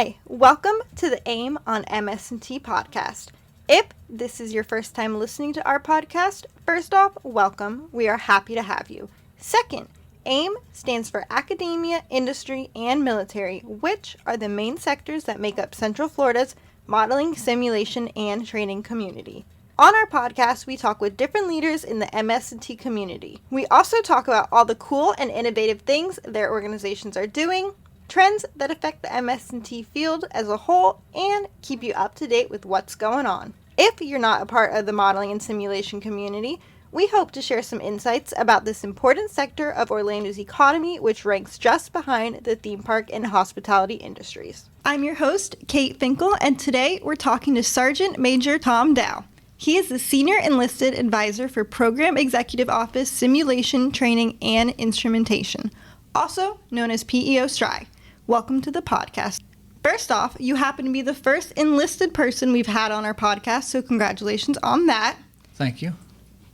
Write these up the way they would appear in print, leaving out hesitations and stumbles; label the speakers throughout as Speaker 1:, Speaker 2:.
Speaker 1: Hi, welcome to the AIM on MS&T podcast. If this is your first time listening to our podcast, first off, welcome. We are happy to have you. Second, AIM stands for Academia, Industry, and Military, which are the main sectors that make up Central Florida's modeling, simulation, and training community. On our podcast, we talk with different leaders in the MS&T community. We also talk about all the cool and innovative things their organizations are doing, trends that affect the MS&T field as a whole, and keep you up to date with what's going on. If you're not a part of the modeling and simulation community, we hope to share some insights about this important sector of Orlando's economy, which ranks just behind the theme park and hospitality industries. I'm your host, Kate Finkel, and today we're talking to Sergeant Major Tom Dow. He is the Senior Enlisted Advisor for Program Executive Office Simulation, Training, and Instrumentation, also known as PEO STRI. Welcome to the podcast. First off, you happen to be the first enlisted person we've had on our podcast, so congratulations on that.
Speaker 2: Thank you.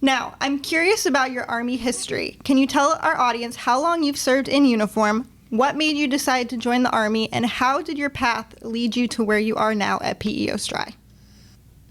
Speaker 1: Now, I'm curious about your Army history. Can you tell our audience how long you've served in uniform, what made you decide to join the Army, and how did your path lead you to where you are now at PEO STRI?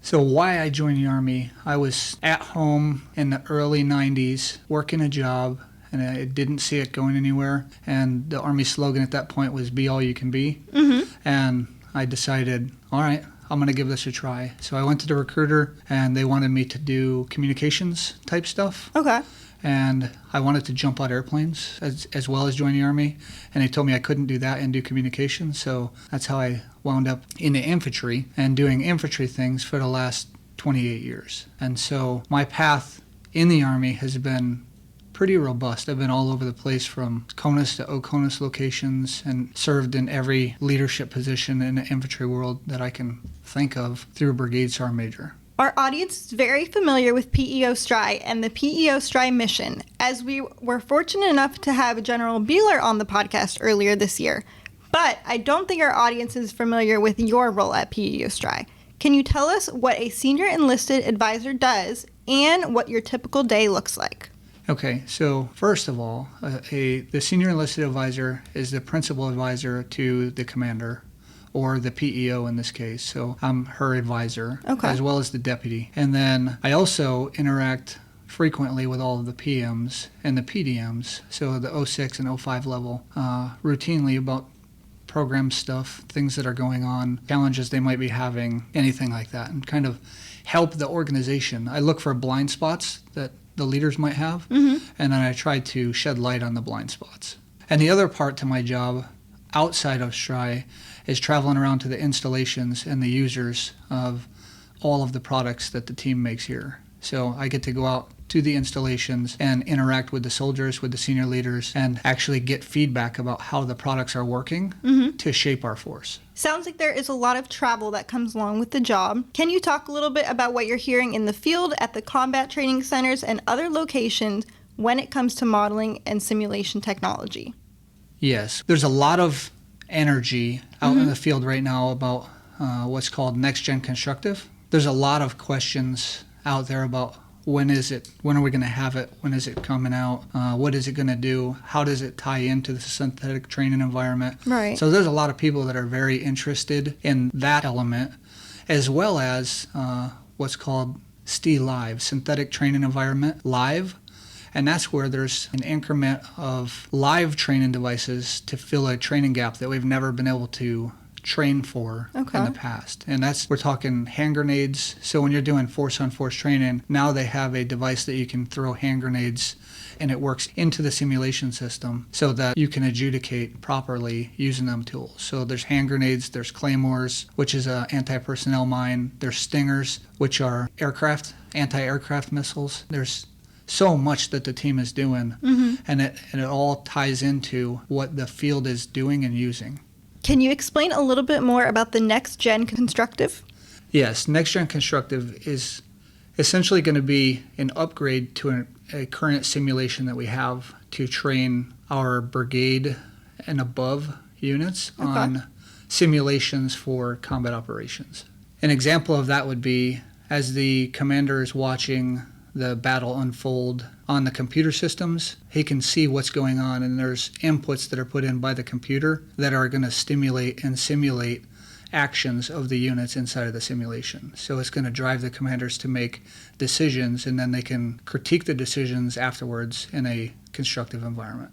Speaker 2: So why I joined the Army, I was at home in the early 90s, working a job, and I didn't see it going anywhere. And the Army slogan at that point was, be all you can be. Mm-hmm. And I decided, all right, I'm going to give this a try. So I went to the recruiter, and they wanted me to do communications type stuff.
Speaker 1: Okay.
Speaker 2: And I wanted to jump out airplanes as well as join the Army. And they told me I couldn't do that and do communications. So that's how I wound up in the infantry and doing infantry things for the last 28 years. And so my path in the Army has been pretty robust. I've been all over the place from CONUS to OCONUS locations and served in every leadership position in the infantry world that I can think of through Brigade Sergeant Major.
Speaker 1: Our audience is very familiar with PEO STRI and the PEO STRI mission, as we were fortunate enough to have General Beeler on the podcast earlier this year. But I don't think our audience is familiar with your role at PEO STRI. Can you tell us what a Senior Enlisted Advisor does and what your typical day looks like?
Speaker 2: Okay, so first of all, the Senior Enlisted Advisor is the principal advisor to the commander, or the PEO in this case. So I'm her advisor, as well as the deputy. And then I also interact frequently with all of the PMs and the PDMs, so the 06 and 05 level, routinely about program stuff, things that are going on, challenges they might be having, anything like that, and kind of help the organization. I look for blind spots that the leaders might have, and then I try to shed light on the blind spots. And the other part to my job outside of STRI is traveling around to the installations and the users of all of the products that the team makes here. So I get to go out to the installations and interact with the soldiers, with the senior leaders, and actually get feedback about how the products are working to shape our force.
Speaker 1: Sounds like there is a lot of travel that comes along with the job. Can you talk a little bit about what you're hearing in the field, at the combat training centers, and other locations when it comes to modeling and simulation technology?
Speaker 2: Yes, there's a lot of energy out in the field right now about what's called next-gen constructive. There's a lot of questions out there about when are we going to have it, when is it coming out, what is it going to do, how does it tie into the synthetic training environment. Right. So there's a lot of people that are very interested in that element, as well as what's called STRI Live, Synthetic Training Environment Live. And that's where there's an increment of live training devices to fill a training gap that we've never been able to train for in the past. And we're talking hand grenades. So when you're doing force-on-force training, now they have a device that you can throw hand grenades and it works into the simulation system so that you can adjudicate properly using them tools. So there's hand grenades, there's claymores, which is an anti-personnel mine, there's stingers, which are anti-aircraft missiles. There's so much that the team is doing, and it all ties into what the field is doing and using.
Speaker 1: Can you explain a little bit more about the next-gen constructive?
Speaker 2: Yes, next-gen constructive is essentially going to be an upgrade to a current simulation that we have to train our brigade and above units on simulations for combat operations. An example of that would be as the commander is watching the battle unfold on the computer systems. He can see what's going on, and there's inputs that are put in by the computer that are going to stimulate and simulate actions of the units inside of the simulation. So it's going to drive the commanders to make decisions, and then they can critique the decisions afterwards in a constructive environment.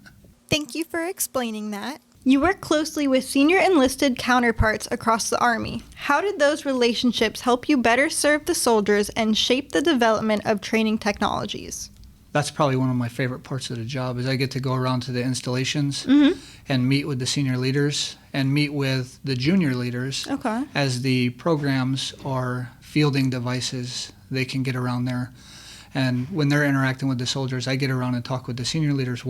Speaker 1: Thank you for explaining that. You work closely with senior enlisted counterparts across the Army. How did those relationships help you better serve the soldiers and shape the development of training technologies?
Speaker 2: That's probably one of my favorite parts of the job is I get to go around to the installations and meet with the senior leaders and meet with the junior leaders.
Speaker 1: Okay.
Speaker 2: As the programs are fielding devices, they can get around there. And when they're interacting with the soldiers, I get around and talk with the senior leaders,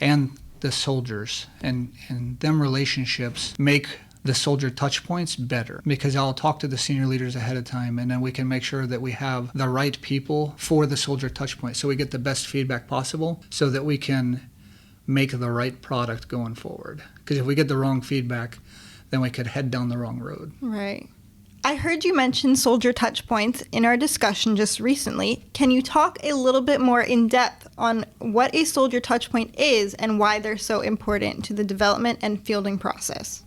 Speaker 2: and the soldiers. And them relationships make the soldier touch points better, because I'll talk to the senior leaders ahead of time, and then we can make sure that we have the right people for the soldier touch point, so we get the best feedback possible so that we can make the right product going forward. Because if we get the wrong feedback, then we could head down the wrong road.
Speaker 1: Right. I heard you mention soldier touch points in our discussion just recently. Can you talk a little bit more in depth on what a soldier touch point is and why they're so important to the development and fielding process?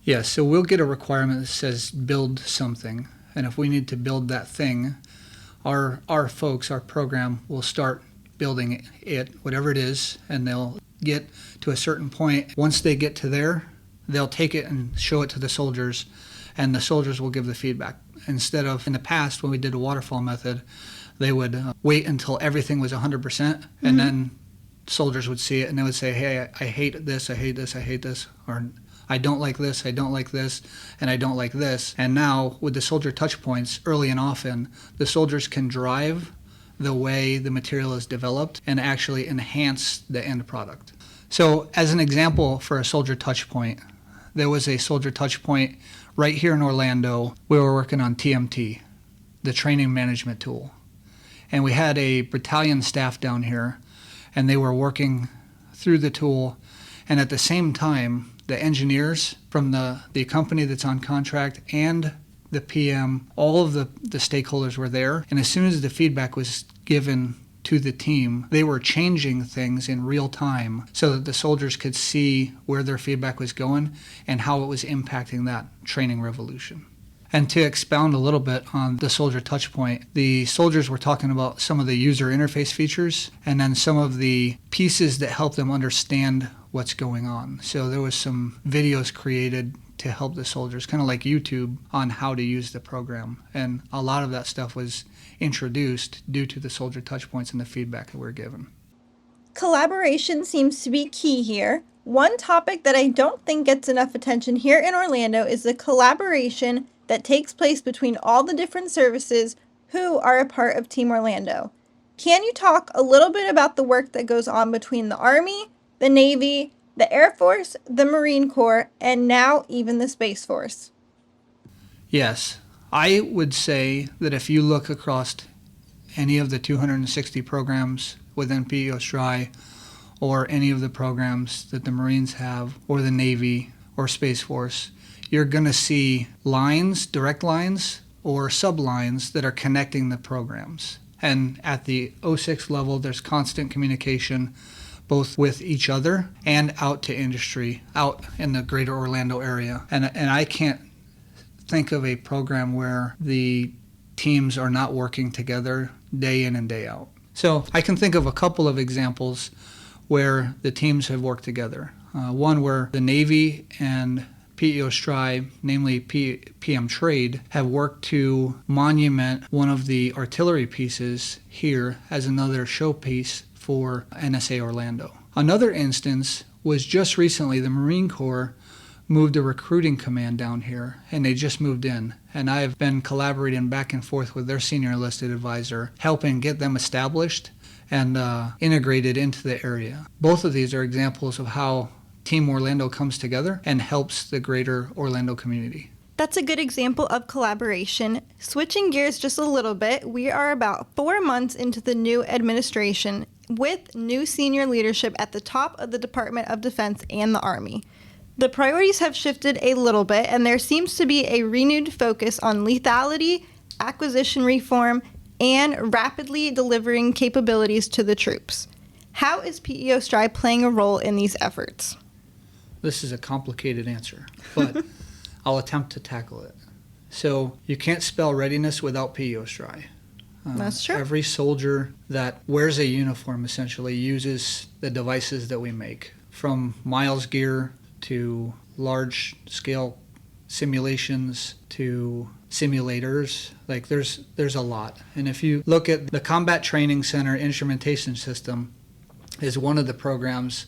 Speaker 2: Yeah, so we'll get a requirement that says build something, and if we need to build that thing, our folks, our program, will start building it, whatever it is, and they'll get to a certain point. Once they get to there, they'll take it and show it to the soldiers, and the soldiers will give the feedback. Instead of, in the past, when we did a waterfall method, they would wait until everything was 100%, and then soldiers would see it, and they would say, hey, I hate this, I hate this, I hate this, or I don't like this, I don't like this, and I don't like this. And now, with the soldier touch points, early and often, the soldiers can drive the way the material is developed and actually enhance the end product. So, as an example for a soldier touch point, there was a soldier touch point right here in Orlando. We were working on TMT, the training management tool. And we had a battalion staff down here, and they were working through the tool, and at the same time, the engineers from the company that's on contract and the PM, all of the stakeholders were there. And as soon as the feedback was given to the team, they were changing things in real time so that the soldiers could see where their feedback was going and how it was impacting that training revolution. And to expound a little bit on the soldier touch point, the soldiers were talking about some of the user interface features and then some of the pieces that help them understand what's going on. So there was some videos created to help the soldiers, kind of like YouTube, on how to use the program. And a lot of that stuff was introduced due to the soldier touch points and the feedback that we were given.
Speaker 1: Collaboration seems to be key here. One topic that I don't think gets enough attention here in Orlando is the collaboration that takes place between all the different services who are a part of Team Orlando. Can you talk a little bit about the work that goes on between the Army, the Navy, the Air Force, the Marine Corps, and now even the Space Force?
Speaker 2: Yes, I would say that if you look across any of the 260 programs within PEO STRI, or any of the programs that the Marines have, or the Navy, or Space Force, you're going to see lines, direct lines, or sublines that are connecting the programs. And at the 06 level, there's constant communication both with each other and out to industry, out in the greater Orlando area. And I can't think of a program where the teams are not working together day in and day out. So I can think of a couple of examples where the teams have worked together. One where the Navy and PEO STRI, namely PM Trade, have worked to monument one of the artillery pieces here as another showpiece for NSA Orlando. Another instance was just recently the Marine Corps moved a recruiting command down here, and they just moved in. And I've been collaborating back and forth with their senior enlisted advisor, helping get them established and integrated into the area. Both of these are examples of how Team Orlando comes together and helps the greater Orlando community.
Speaker 1: That's a good example of collaboration. Switching gears just a little bit, we are about 4 months into the new administration with new senior leadership at the top of the Department of Defense and the Army. The priorities have shifted a little bit, and there seems to be a renewed focus on lethality, acquisition reform, and rapidly delivering capabilities to the troops. How is PEO STRI playing a role in these efforts?
Speaker 2: This is a complicated answer, but I'll attempt to tackle it. So you can't spell readiness without PEO STRI.
Speaker 1: That's true.
Speaker 2: Every soldier that wears a uniform essentially uses the devices that we make, from Miles gear to large-scale simulations to simulators. Like there's a lot. And if you look at the Combat Training Center Instrumentation System, is one of the programs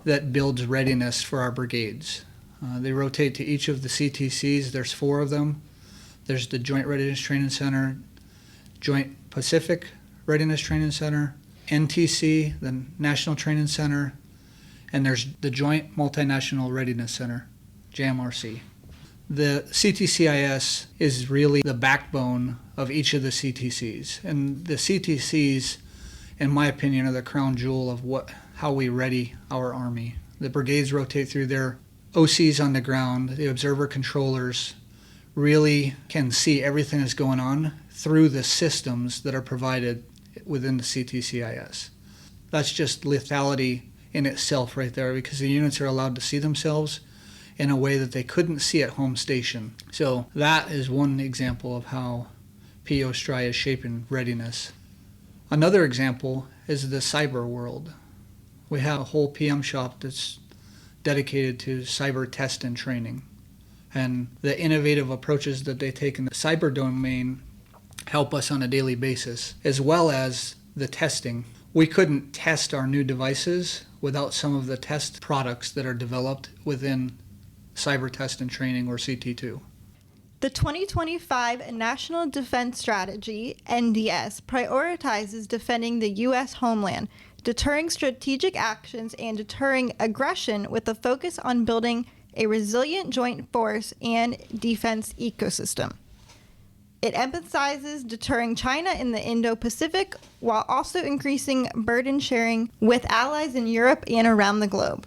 Speaker 2: that builds readiness for our brigades. They rotate to each of the CTCs. There's 4 of them. There's the Joint Readiness Training Center, Joint Pacific Readiness Training Center, NTC, the National Training Center, and there's the Joint Multinational Readiness Center, JMRC. The CTCIS is really the backbone of each of the CTCs. And the CTCs, in my opinion, are the crown jewel of how we ready our Army. The brigades rotate through their OCs on the ground. The observer controllers really can see everything that's going on through the systems that are provided within the CTCIS. That's just lethality in itself right there, because the units are allowed to see themselves in a way that they couldn't see at home station. So that is one example of how PEO STRI is shaping readiness. Another example is the cyber world. We have a whole PM shop that's dedicated to cyber test and training. And the innovative approaches that they take in the cyber domain help us on a daily basis, as well as the testing. We couldn't test our new devices without some of the test products that are developed within cyber test and training, or CT2.
Speaker 1: The 2025 National Defense Strategy, NDS, prioritizes defending the U.S. homeland, deterring strategic actions, and deterring aggression with a focus on building a resilient joint force and defense ecosystem. It emphasizes deterring China in the Indo-Pacific while also increasing burden sharing with allies in Europe and around the globe.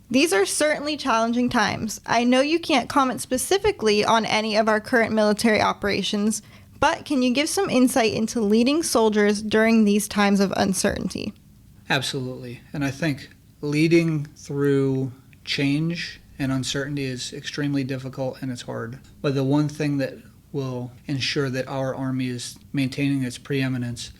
Speaker 1: These are certainly challenging times. I know you can't comment specifically on any of our current military operations, but can you give some insight into leading soldiers during these times of uncertainty?
Speaker 2: Absolutely. And I think leading through change and uncertainty is extremely difficult and it's hard. But the one thing that will ensure that our Army is maintaining its preeminence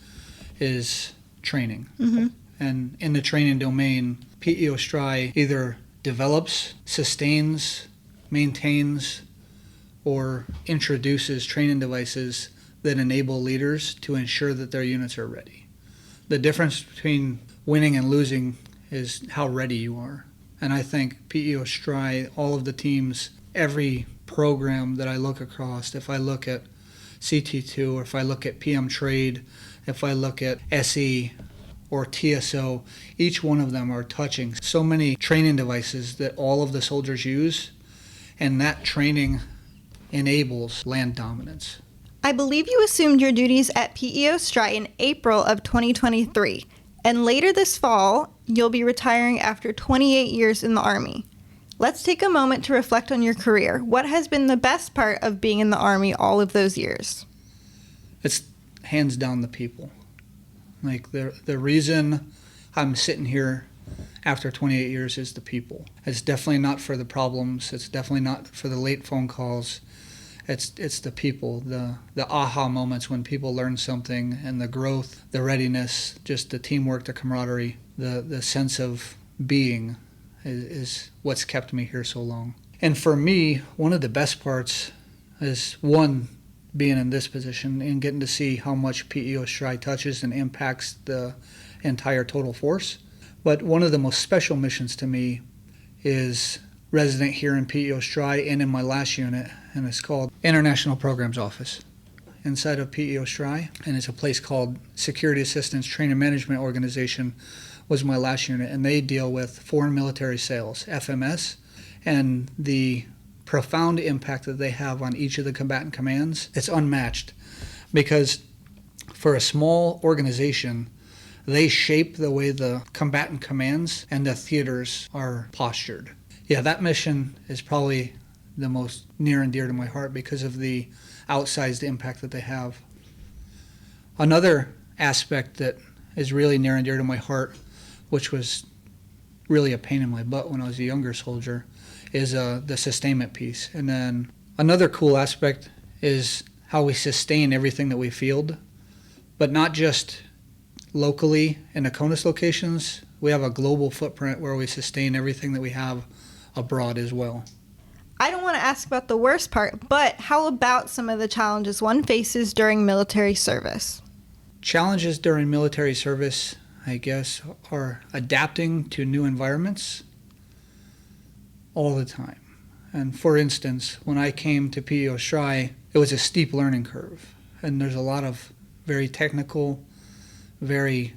Speaker 2: is training. Mm-hmm. And in the training domain, PEO STRI either develops, sustains, maintains, or introduces training devices that enable leaders to ensure that their units are ready. The difference between winning and losing is how ready you are. And I think PEO STRI, all of the teams, every program that I look across, if I look at CT2, or if I look at PM Trade, if I look at SE or TSO, each one of them are touching so many training devices that all of the soldiers use, and that training enables land dominance.
Speaker 1: I believe you assumed your duties at PEO STRI in April of 2023, and later this fall, you'll be retiring after 28 years in the Army. Let's take a moment to reflect on your career. What has been the best part of being in the Army all of those years?
Speaker 2: It's hands down the people. Like the reason I'm sitting here after 28 years is the people. It's definitely not for the problems. It's definitely not for the late phone calls. It's the people, the aha moments when people learn something, and the growth, the readiness, just the teamwork, the camaraderie, the sense of being is what's kept me here so long. And for me, one of the best parts is, one, being in this position and getting to see how much PEO STRI touches and impacts the entire total force. But one of the most special missions to me is resident here in PEO STRI and in my last unit, and it's called International Programs Office inside of PEO STRI, and it's a place called Security Assistance Training Management Organization was my last unit, and they deal with foreign military sales, FMS, and the profound impact that they have on each of the combatant commands. It's unmatched, because for a small organization, they shape the way the combatant commands and the theaters are postured. Yeah, that mission is probably the most near and dear to my heart because of the outsized impact that they have. Another aspect that is really near and dear to my heart, which was really a pain in my butt when I was a younger soldier, is the sustainment piece. And then another cool aspect is how we sustain everything that we field, but not just locally in the CONUS locations. We have a global footprint where we sustain everything that we have abroad as well.
Speaker 1: I don't want to ask about the worst part, but how about some of the challenges one faces during military service?
Speaker 2: Challenges during military service, I guess, are adapting to new environments all the time. And for instance, when I came to PEO STRI, it was a steep learning curve. And there's a lot of very technical, very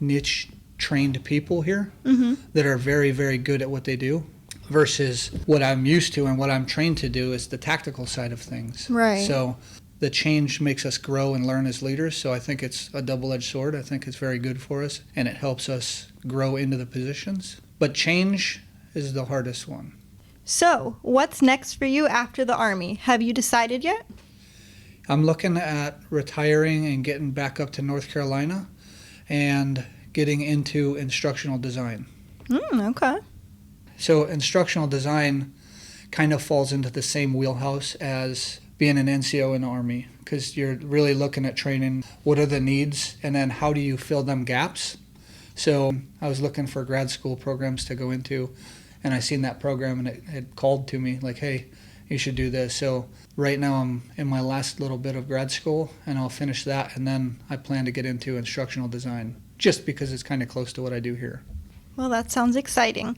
Speaker 2: niche trained people here that are very, very good at what they do, versus what I'm used to and what I'm trained to do is the tactical side of things.
Speaker 1: Right.
Speaker 2: So the change makes us grow and learn as leaders. So I think it's a double-edged sword. I think it's very good for us, and it helps us grow into the positions. But change is the hardest one.
Speaker 1: So, what's next for you after the Army? Have you decided yet?
Speaker 2: I'm looking at retiring and getting back up to North Carolina and getting into instructional design.
Speaker 1: Okay.
Speaker 2: So instructional design kind of falls into the same wheelhouse as being an NCO in the Army, because you're really looking at training what are the needs and then how do you fill them gaps. So I was looking for grad school programs to go into, and I seen that program and it called to me like, hey, you should do this. So right now I'm in my last little bit of grad school, and I'll finish that, and then I plan to get into instructional design just because it's kind of close to what I do here.
Speaker 1: Well, that sounds exciting.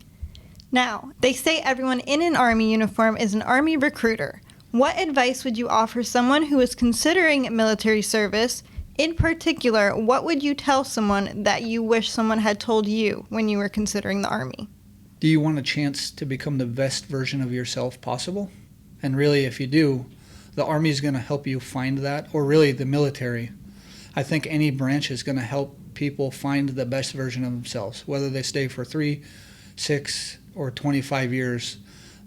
Speaker 1: Now, they say everyone in an Army uniform is an Army recruiter. What advice would you offer someone who is considering military service? In particular, what would you tell someone that you wish someone had told you when you were considering the Army?
Speaker 2: Do you want a chance to become the best version of yourself possible? And really, if you do, the Army is going to help you find that, or really the military. I think any branch is going to help people find the best version of themselves. Whether they stay for 3, 6, or 25 years,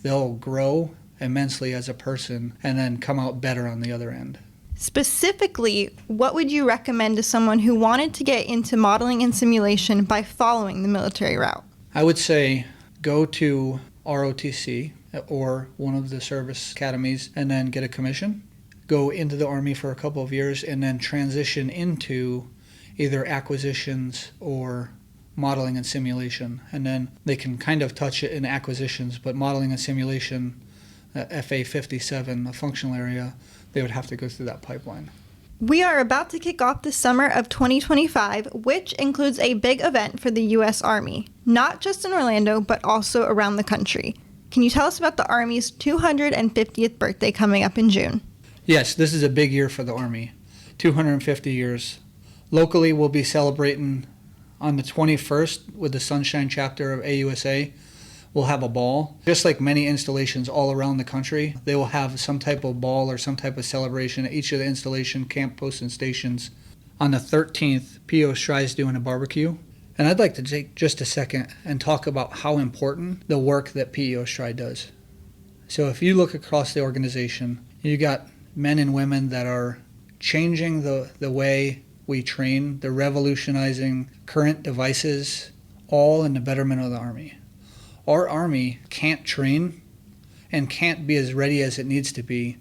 Speaker 2: they'll grow immensely as a person and then come out better on the other end.
Speaker 1: Specifically, what would you recommend to someone who wanted to get into modeling and simulation by following the military route?
Speaker 2: I would say go to ROTC or one of the service academies and then get a commission. Go into the Army for a couple of years and then transition into either acquisitions or modeling and simulation. And then they can kind of touch it in acquisitions, but modeling and simulation, FA 57, a functional area, they would have to go through that pipeline.
Speaker 1: We are about to kick off the summer of 2025, which includes a big event for the U.S. Army, not just in Orlando, but also around the country. Can you tell us about the Army's 250th birthday coming up in June?
Speaker 2: Yes, this is a big year for the Army, 250 years. Locally, we'll be celebrating on the 21st with the Sunshine Chapter of AUSA. We'll have a ball. Just like many installations all around the country, they will have some type of ball or some type of celebration at each of the installation camp posts and stations. On the 13th, PEO STRI is doing a barbecue. And I'd like to take just a second and talk about how important the work that PEO STRI does. So if you look across the organization, you got men and women that are changing the way we train. They're revolutionizing current devices, all in the betterment of the Army. Our Army can't train and can't be as ready as it needs to be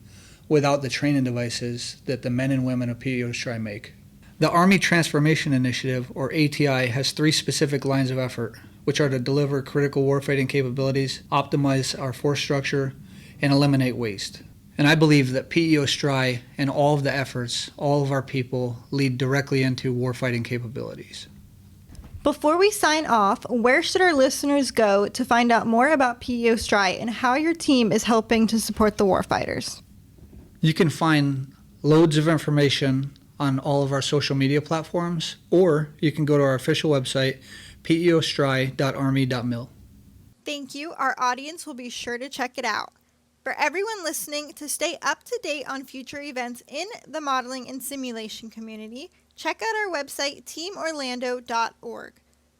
Speaker 2: without the training devices that the men and women of PEO STRI make. The Army Transformation Initiative, or ATI, has 3 specific lines of effort, which are to deliver critical warfighting capabilities, optimize our force structure, and eliminate waste. And I believe that PEO STRI and all of the efforts, all of our people, lead directly into warfighting capabilities.
Speaker 1: Before we sign off, where should our listeners go to find out more about PEO STRI and how your team is helping to support the warfighters?
Speaker 2: You can find loads of information on all of our social media platforms, or you can go to our official website, peostri.army.mil.
Speaker 1: Thank you. Our audience will be sure to check it out. For everyone listening, to stay up to date on future events in the modeling and simulation community, check out our website, teamorlando.org.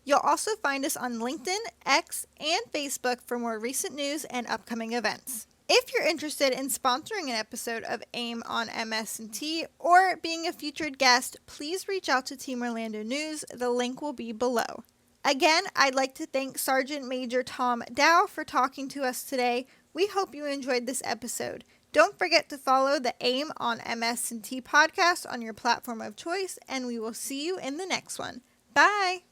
Speaker 1: You'll also find us on LinkedIn, X, and Facebook for more recent news and upcoming events. If you're interested in sponsoring an episode of AIM on MS&T or being a featured guest, please reach out to Team Orlando News. The link will be below. Again, I'd like to thank Sergeant Major Tom Dow for talking to us today. We hope you enjoyed this episode. Don't forget to follow the AIM on MS&T podcast on your platform of choice, and we will see you in the next one. Bye!